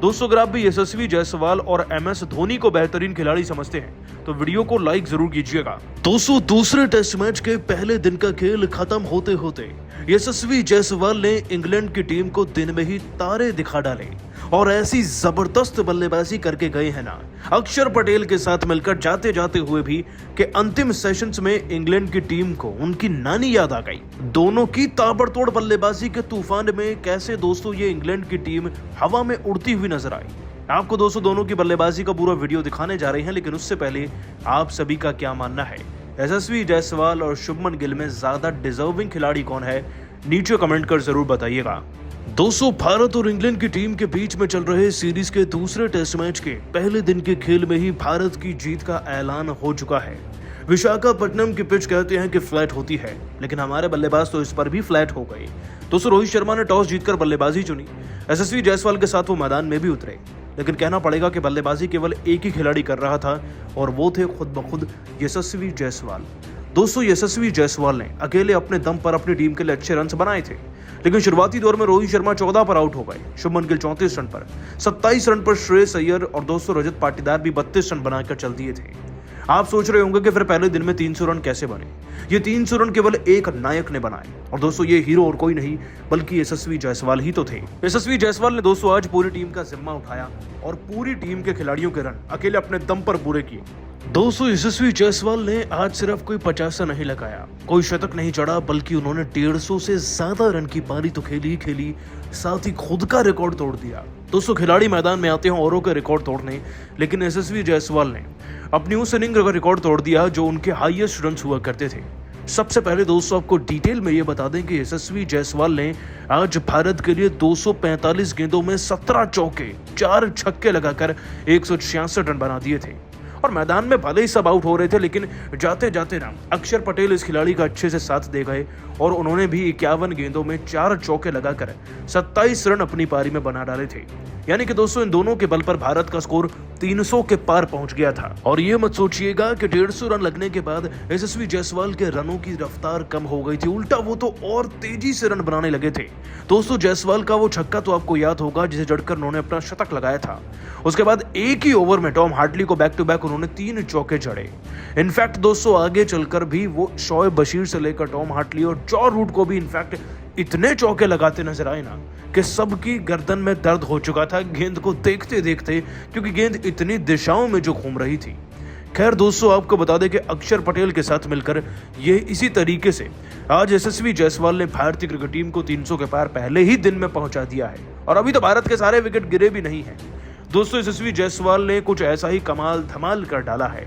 दोस्तों अगर आप भी यशस्वी जायसवाल और MS धोनी को बेहतरीन खिलाड़ी समझते हैं तो वीडियो को लाइक जरूर कीजिएगा। दोस्तों दूसरे टेस्ट मैच के पहले दिन का खेल खत्म होते होते यशस्वी जायसवाल ने इंग्लैंड की टीम को दिन में ही तारे दिखा डाले और ऐसी जबरदस्त बल्लेबाजी करके गए हैं ना अक्षर पटेल के साथ मिलकर जाते जाते हुए भी कि अंतिम सेशंस में इंग्लैंड की टीम को उनकी नानी याद आ गई। दोनों की ताबड़तोड़ बल्लेबाजी के तूफान में कैसे दोस्तों ये इंग्लैंड की टीम हवा में उड़ती हुई नजर आई। आपको दोस्तों दोनों की बल्लेबाजी का पूरा वीडियो दिखाने जा रहे हैं, लेकिन उससे पहले आप सभी का क्या मानना है, यशस्वी जायसवाल और शुभमन गिल में ज्यादा डिजर्विंग खिलाड़ी कौन है, नीचे कमेंट कर जरूर बताइएगा। दोस्तों भारत और इंग्लैंड की टीम के बीच में चल रहे सीरीज के दूसरे टेस्ट मैच के पहले दिन के खेल में ही भारत की जीत का ऐलान हो चुका है। विशाखापट्टनम की पिच कहते हैं कि फ्लैट होती है, लेकिन हमारे बल्लेबाज तो इस पर भी फ्लैट हो गए। दोस्तों रोहित शर्मा ने टॉस जीतकर बल्लेबाजी चुनी। यशस्वी जायसवाल के साथ वो मैदान में भी उतरे, लेकिन कहना पड़ेगा कि बल्लेबाजी केवल एक ही खिलाड़ी कर रहा था और वो थे खुद ब खुद यशस्वी जायसवाल। दोस्तों यशस्वी जायसवाल ने अकेले अपने दम पर अपनी टीम के लिए अच्छे रन बनाए थे, लेकिन शुरुआती दौर में रोहित शर्मा 14 पर आउट हो गए, शुभमन गिल 34 रन पर, 27 रन पर श्रेयस अय्यर और दोस्तों रजत पाटीदार भी 32 रन बनाकर चल दिए थे। आप सोच रहे होंगे कि फिर पहले दिन में 300 रन कैसे बने। ये 300 रन केवल एक नायक ने बनाए और दोस्तों ये हीरो और कोई नहीं बल्कि यशस्वी जायसवाल ही तो थे। यशस्वी जायसवाल ने दोस्तों आज पूरी टीम का जिम्मा उठाया और पूरी टीम के खिलाड़ियों के रन अकेले अपने दम पर पूरे किए। दोस्तों यशस्वी जायसवाल ने आज सिर्फ कोई 50 नहीं लगाया, कोई शतक नहीं चढ़ा, बल्कि उन्होंने 150 से ज्यादा रन की पारी तो खेली, साथ ही खुद का रिकॉर्ड तोड़ दिया। दोस्तों खिलाड़ी मैदान में आते हैं औरों के रिकॉर्ड तोड़ने, लेकिन यशस्वी जायसवाल ने अपनी उस इनिंग का रिकॉर्ड तोड़ दिया जो उनके हाईएस्ट रन हुआ करते थे। सबसे पहले दोस्तों आपको डिटेल में ये बता दें कि यशस्वी जायसवाल ने आज भारत के लिए 245 गेंदों में 17 चौके 4 छक्के लगाकर 166 रन बना दिए थे। और मैदान में भले ही सब आउट हो रहे थे, लेकिन जाते जाते ना अक्षर पटेल इस खिलाड़ी का अच्छे से साथ दे गए और उन्होंने भी 51 गेंदों में 4 चौके लगाकर 27 रन अपनी पारी में बना डाले थे। यानी कि दोस्तों इन दोनों के बल पर भारत का स्कोर 300 के पार पहुंच गया था। और ये मत सोचिएगा कि 150 रन लगने के बाद यशस्वी जायसवाल के रनों की रफ्तार कम हो गई थी, उल्टा वो तो और तेजी से रन बनाने लगे थे। दोस्तों जायसवाल का वो छक्का तो आपको याद होगा जिसे जड़कर उन्होंने अपना शतक लगाया था। उसके बाद एक ही ओवर में टॉम हार्टली को बैक टू बैक उन्होंने 3 चौके जड़े। इनफैक्ट दोस्तों आगे चलकर भी वो शोएब बशीर से लेकर टॉम हार्टली और जॉ रूट को भी इनफैक्ट इतने चौके लगाते नजर आए ना कि सबकी गर्दन में दर्द हो चुका था गेंद को देखते देखते, क्योंकि गेंद इतनी दिशाओं में जो घूम रही थी। खैर दोस्तों आपको बता दें कि अक्षर पटेल के साथ मिलकर ये इसी तरीके से आज यशस्वी जायसवाल ने भारतीय क्रिकेट टीम को 300 के पार पहले ही दिन में पहुंचा दिया है और अभी तो भारत के सारे विकेट गिरे भी नहीं हैं। दोस्तों यशस्वी जायसवाल ने कुछ ऐसा ही कमाल धमाल कर डाला है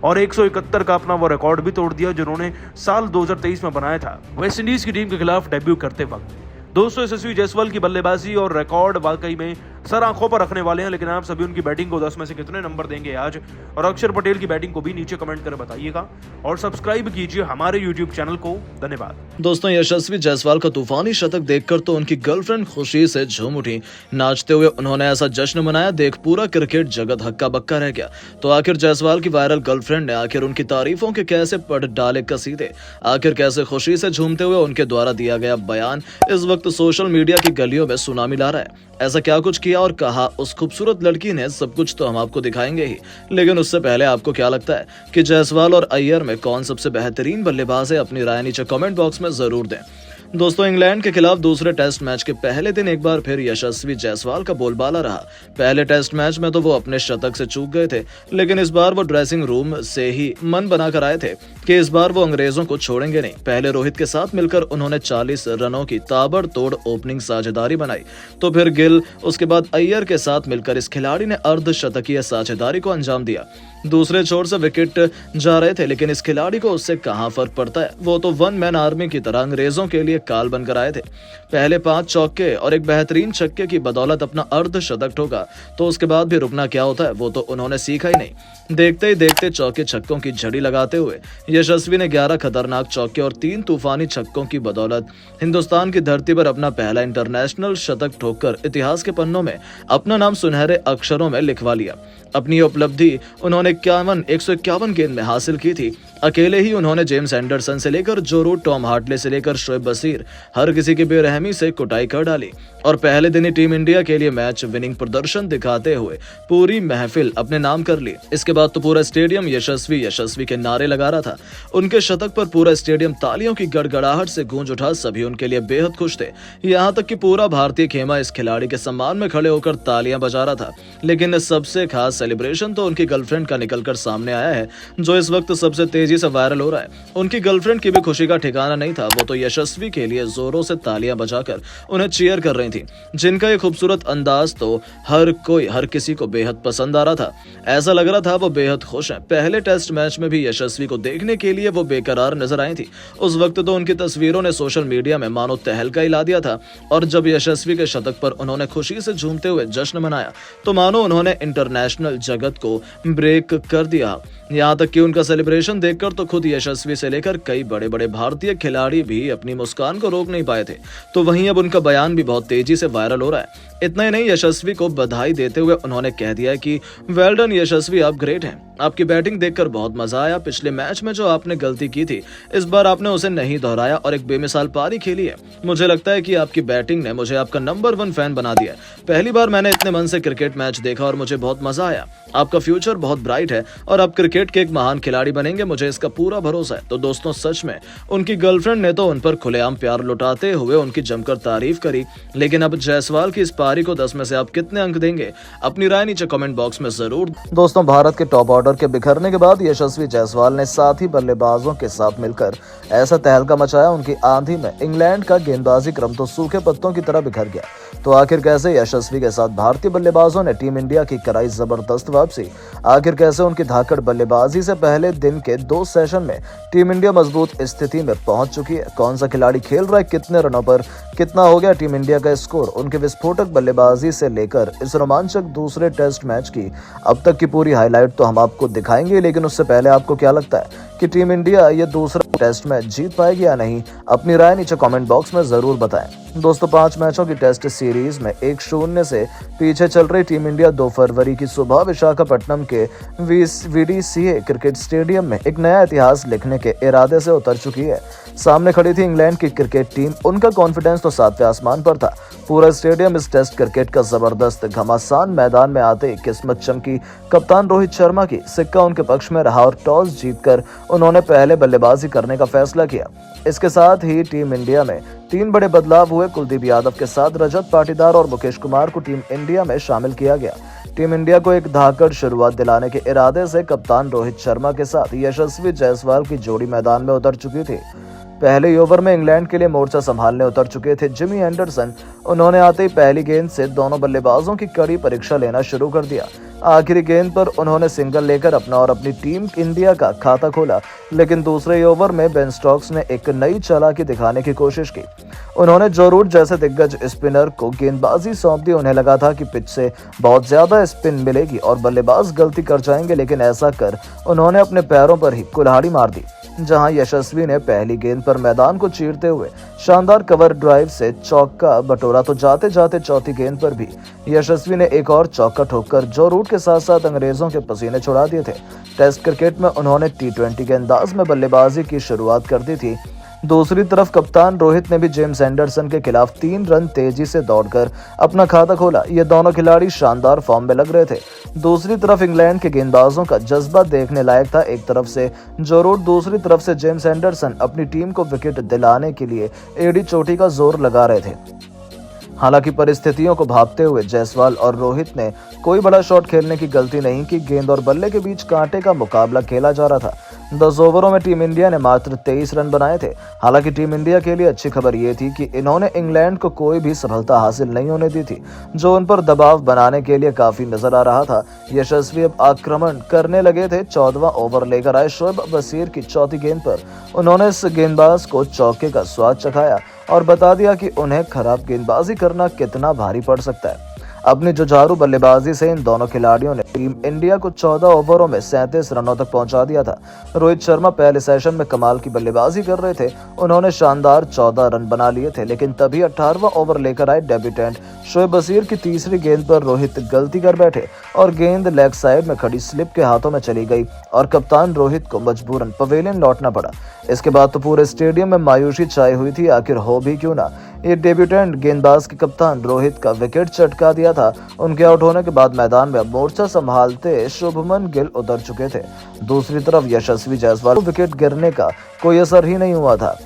और 171 का अपना वो रिकॉर्ड भी तोड़ दिया जिन्होंने साल 2023 में बनाया था वेस्ट इंडीज की टीम के खिलाफ डेब्यू करते वक्त। दोस्तों यशस्वी जायसवाल की बल्लेबाजी और रिकॉर्ड वाकई में सर आंखों पर रखने वाले हैं, लेकिन आप सभी उनकी बैटिंग को 10 में से कितने नंबर देंगे आज, और अक्षर पटेल की बैटिंग को भी नीचे कमेंट कर बताइएगा और सब्सक्राइब कीजिए हमारे यूट्यूब चैनल को। धन्यवाद। दोस्तों यशस्वी जायसवाल का तूफानी शतक देखकर तो उनकी गर्लफ्रेंड खुशी से झूम उठी। नाचते हुए उन्होंने ऐसा जश्न मनाया, देख पूरा क्रिकेट जगत हक्का बक्का रह गया। तो आखिर जायसवाल की वायरल गर्लफ्रेंड ने आखिर उनकी तारीफों के कैसे पढ़ डाले कसीदे, आखिर कैसे खुशी से झूमते हुए उनके द्वारा दिया गया बयान इस वक्त सोशल मीडिया की गलियों में सुनामी ला रहा है। ऐसा क्या कुछ किया और कहा उस खूबसूरत लड़की ने, सब कुछ तो हम आपको दिखाएंगे ही, लेकिन उससे पहले आपको क्या लगता है कि जायसवाल और अय्यर में कौन सबसे बेहतरीन बल्लेबाज है, अपनी राय नीचे कमेंट बॉक्स में जरूर दें। दोस्तों इंग्लैंड के खिलाफ दूसरे टेस्ट मैच के पहले दिन एक बार फिर यशस्वी जायसवाल का बोलबाला रहा। पहले टेस्ट मैच में तो वो अपने शतक से चूक गए थे, लेकिन इस बार वो ड्रेसिंग रूम से ही मन बनाकर आए थे कि इस बार वो अंग्रेजों को छोड़ेंगे नहीं। पहले रोहित के साथ मिलकर उन्होंने 40 रनों की ताबड़तोड़ ओपनिंग साझेदारी बनाई, तो फिर गिल, उसके बाद अय्यर के साथ मिलकर इस खिलाड़ी ने अर्धशतकीय साझेदारी को अंजाम दिया। दूसरे छोर से विकेट जा रहे थे, लेकिन इस खिलाड़ी को उससे कहां फर्क पड़ता है, वो तो वन मैन आर्मी की तरह अंग्रेजों के लिए काल बनकर आए थे। पहले 5 चौके और एक बेहतरीन छक्के की बदौलत अपना अर्धशतक ठोका, तो उसके बाद भी रुकना क्या होता है वो तो उन्होंने सीखा ही नहीं। देखते ही देखते चौके छक्कों की झड़ी लगाते हुए यशस्वी ने 11 खतरनाक चौके और 3 तूफानी छक्कों की बदौलत हिंदुस्तान की धरती पर अपना पहला इंटरनेशनल शतक ठोककर इतिहास के पन्नों में अपना नाम सुनहरे अक्षरों में लिखवा लिया। अपनी उपलब्धि उन्होंने 151 गेंद में हासिल की थी। अकेले ही उन्होंने जेम्स एंडरसन से लेकर जो रूट, टॉम हार्टले से लेकर शोएब बशीर, हर किसी की बेरहमी से कुटाई कर डाली और पहले दिन ही टीम इंडिया के लिए मैच विनिंग प्रदर्शन दिखाते हुए पूरी महफिल अपने नाम कर ली। इसके बाद तो पूरा स्टेडियम यशस्वी यशस्वी के नारे लगा रहा था। उनके शतक पर पूरा स्टेडियम तालियों की गड़गड़ाहट से गूंज उठा। सभी उनके लिए बेहद खुश थे, यहाँ तक कि पूरा भारतीय खेमा इस खिलाड़ी के सम्मान में खड़े होकर तालियां बजा रहा था। लेकिन सबसे खास सेलिब्रेशन तो उनकी गर्लफ्रेंड का निकलकर सामने आया है, जो इस वक्त सबसे तेजी से वायरल हो रहा है। उनकी गर्लफ्रेंड की भी खुशी का ठिकाना नहीं था। वो तो यशस्वी के लिए जोरों से तालियां बजाकर उन्हें चीयर कर रही थी, जिनका ये खूबसूरत अंदाज तो हर किसी को बेहद पसंद आ रहा था। ऐसा लग रहा था वो बेहद खुश हैं। पहले टेस्ट मैच में भी यशस्वी को देखने के लिए वो बेकरार नजर आई थी। उस वक्त तो उनकी तस्वीरों ने सोशल मीडिया में मानो तहलका हिला दिया था और जब यशस्वी के शतक पर उन्होंने खुशी से झूमते हुए जश्न मनाया तो मानो उन्होंने इंटरनेशनल जगत को ब्रेक कर दिया। यहाँ तक कि उनका सेलिब्रेशन देखकर तो खुद यशस्वी से लेकर कई बड़े बड़े भारतीय खिलाड़ी भी अपनी मुस्कान को रोक नहीं पाए थे। तो वहीं अब उनका बयान भी बहुत तेजी से वायरल हो रहा है। इतना ही नहीं, यशस्वी को बधाई देते हुए उन्होंने कह दिया कि वेल डन यशस्वी, आप ग्रेट हैं। आपकी बैटिंग देखकर बहुत मजा आया। पिछले मैच में जो आपने गलती की थी, इस बार आपने उसे नहीं दोहराया और एक बेमिसाल पारी खेली है। मुझे लगता है कि आपकी बैटिंग ने मुझे आपका नंबर 1 फैन बना दिया। पहली बार मैंने इतने मन से क्रिकेट मैच देखा और मुझे बहुत मजा आया। आपका फ्यूचर बहुत ब्राइट है और आप क्रिकेट के एक महान खिलाड़ी बनेंगे, मुझे इसका पूरा भरोसा है। तो दोस्तों, सच में उनकी गर्लफ्रेंड ने तो उन पर खुलेआम प्यार लुटाते हुए उनकी जमकर तारीफ करी। लेकिन अब जायसवाल की इस पारी को 10 में से आप कितने अंक देंगे? अपनी राय नीचे कमेंट बॉक्स में जरूर। दोस्तों, भारत के टॉप ऑर्डर के बिखरने के बाद यशस्वी जायसवाल ने साथी बल्लेबाजों के साथ मिलकर ऐसा तहलका मचाया, उनकी आंधी में इंग्लैंड का गेंदबाजी क्रम तो सूखे पत्तों की तरह बिखर गया। तो आखिर कैसे यशस्वी के साथ भारतीय बल्लेबाजों ने टीम इंडिया की कराई जबरदस्त वापसी? आखिर कैसे उनकी धाकड़ बल्लेबाजी से पहले दिन के 2 सेशन में टीम इंडिया मजबूत स्थिति में पहुंच चुकी है? कौन सा खिलाड़ी खेल रहा है कितने रनों पर? कितना हो गया टीम इंडिया का स्कोर? उनके विस्फोटक बल्लेबाजी से लेकर इस रोमांचक दूसरे टेस्ट मैच की अब तक की पूरी हाईलाइट तो हम आपको दिखाएंगे, लेकिन उससे पहले आपको क्या लगता है कि टीम इंडिया ये दूसरा टेस्ट मैच जीत पाएगी या नहीं? अपनी राय नीचे कमेंट बॉक्स में जरूर बताएं। दोस्तों, 5 मैचों की टेस्ट सीरीज में 1-0 से पीछे चल रही टीम इंडिया 2 फरवरी की सुबह विशाखापट्टनम के VDCA क्रिकेट स्टेडियम में एक नया इतिहास लिखने के इरादे से उतर चुकी है। सामने खड़ी थी इंग्लैंड की क्रिकेट टीम। उनका कॉन्फिडेंस तो 7वें आसमान पर था। पूरा स्टेडियम इस टेस्ट क्रिकेट का जबरदस्त घमासान मैदान में आते ही किस्मत चमकी। कप्तान रोहित शर्मा की सिक्का उनके पक्ष में रहा और टॉस जीतकर उन्होंने पहले बल्लेबाजी करने का फैसला किया। इसके साथ ही टीम इंडिया में 3 बड़े बदलाव हुए। कुलदीप यादव के साथ रजत पाटीदार और मुकेश कुमार को टीम इंडिया में शामिल किया गया। टीम इंडिया को एक धाकड़ शुरुआत दिलाने के इरादे से कप्तान रोहित शर्मा के साथ यशस्वी जायसवाल की जोड़ी मैदान में उतर चुकी थी। पहले ही ओवर में इंग्लैंड के लिए मोर्चा संभालने उतर चुके थे जिमी एंडरसन। उन्होंने आते ही पहली गेंद से दोनों बल्लेबाजों की कड़ी परीक्षा लेना शुरू कर दिया। आखिरी गेंद पर उन्होंने सिंगल लेकर अपना और अपनी टीम इंडिया का खाता खोला, लेकिन दूसरे ओवर में बेन स्टोक्स ने एक नई चालाकी दिखाने की कोशिश की। उन्होंने जो रूट जैसे दिग्गज स्पिनर को गेंदबाजी सौंप दी। उन्हें लगा था कि पिच से बहुत ज्यादा स्पिन मिलेगी और बल्लेबाज गलती कर जाएंगे, लेकिन ऐसा कर उन्होंने अपने पैरों पर ही कुल्हाड़ी मार दी। जहां यशस्वी ने पहली गेंद पर मैदान को चीरते हुए शानदार कवर ड्राइव से चौका बटोरा, तो जाते जाते चौथी गेंद पर भी यशस्वी ने एक और चौका ठोककर जो रूट के साथ साथ अंग्रेजों के पसीने छुड़ा दिए थे। टेस्ट क्रिकेट में उन्होंने T20 के अंदाज में बल्लेबाजी की शुरुआत कर दी थी। दूसरी तरफ कप्तान रोहित ने भी जेम्स एंडरसन के खिलाफ 3 रन तेजी से दौड़कर अपना खाता खोला। ये दोनों खिलाड़ी शानदार फॉर्म में लग रहे थे। दूसरी तरफ इंग्लैंड के गेंदबाजों का जज्बा देखने लायक था। एक तरफ से जो रूट, दूसरी तरफ से जेम्स एंडरसन अपनी टीम को विकेट दिलाने के लिए एड़ी चोटी का जोर लगा रहे थे। हालांकि परिस्थितियों को भांपते हुए जायसवाल और रोहित ने कोई बड़ा शॉट खेलने की गलती नहीं की। गेंद और बल्ले के बीच कांटे का मुकाबला खेला जा रहा था। 10 ओवरों में टीम इंडिया ने मात्र 23 रन बनाए थे। हालांकि टीम इंडिया के लिए अच्छी खबर ये थी कि इन्होंने इंग्लैंड को कोई भी सफलता हासिल नहीं होने दी थी, जो उन पर दबाव बनाने के लिए काफी नजर आ रहा था। यशस्वी अब आक्रमण करने लगे थे। 14वां ओवर लेकर आए शोएब बशीर की चौथी गेंद पर उन्होंने इस गेंदबाज को चौके का स्वाद चखाया और बता दिया कि उन्हें खराब गेंदबाजी करना कितना भारी पड़ सकता है। अपनी जुझारू बल्लेबाजी से इन दोनों खिलाड़ियों ने टीम इंडिया को 14 ओवरों में 37 रनों तक पहुंचा दिया था। रोहित शर्मा पहले सेशन में कमाल की बल्लेबाजी कर रहे थे। उन्होंने शानदार 14 रन बना लिए थे, लेकिन तभी 18वां ओवर लेकर आए डेब्यूटेंट शोएब बशीर की तीसरी गेंद पर रोहित गलती कर बैठे और गेंद लेग साइड में खड़ी स्लिप के हाथों में चली गई और कप्तान रोहित को मजबूरन पवेलियन लौटना पड़ा। इसके बाद तो पूरे स्टेडियम में मायूसी छाई हुई थी। आखिर हो भी क्यों ना, ये डेब्यूटेंट गेंदबाज के कप्तान रोहित का विकेट चटका दिया था। उनके आउट होने के बाद मैदान में मोर्चा संभालते शुभमन गिल उतर चुके थे। दूसरी तरफ यशस्वी जायसवाल को विकेट गिरने का कोई असर ही नहीं हुआ था।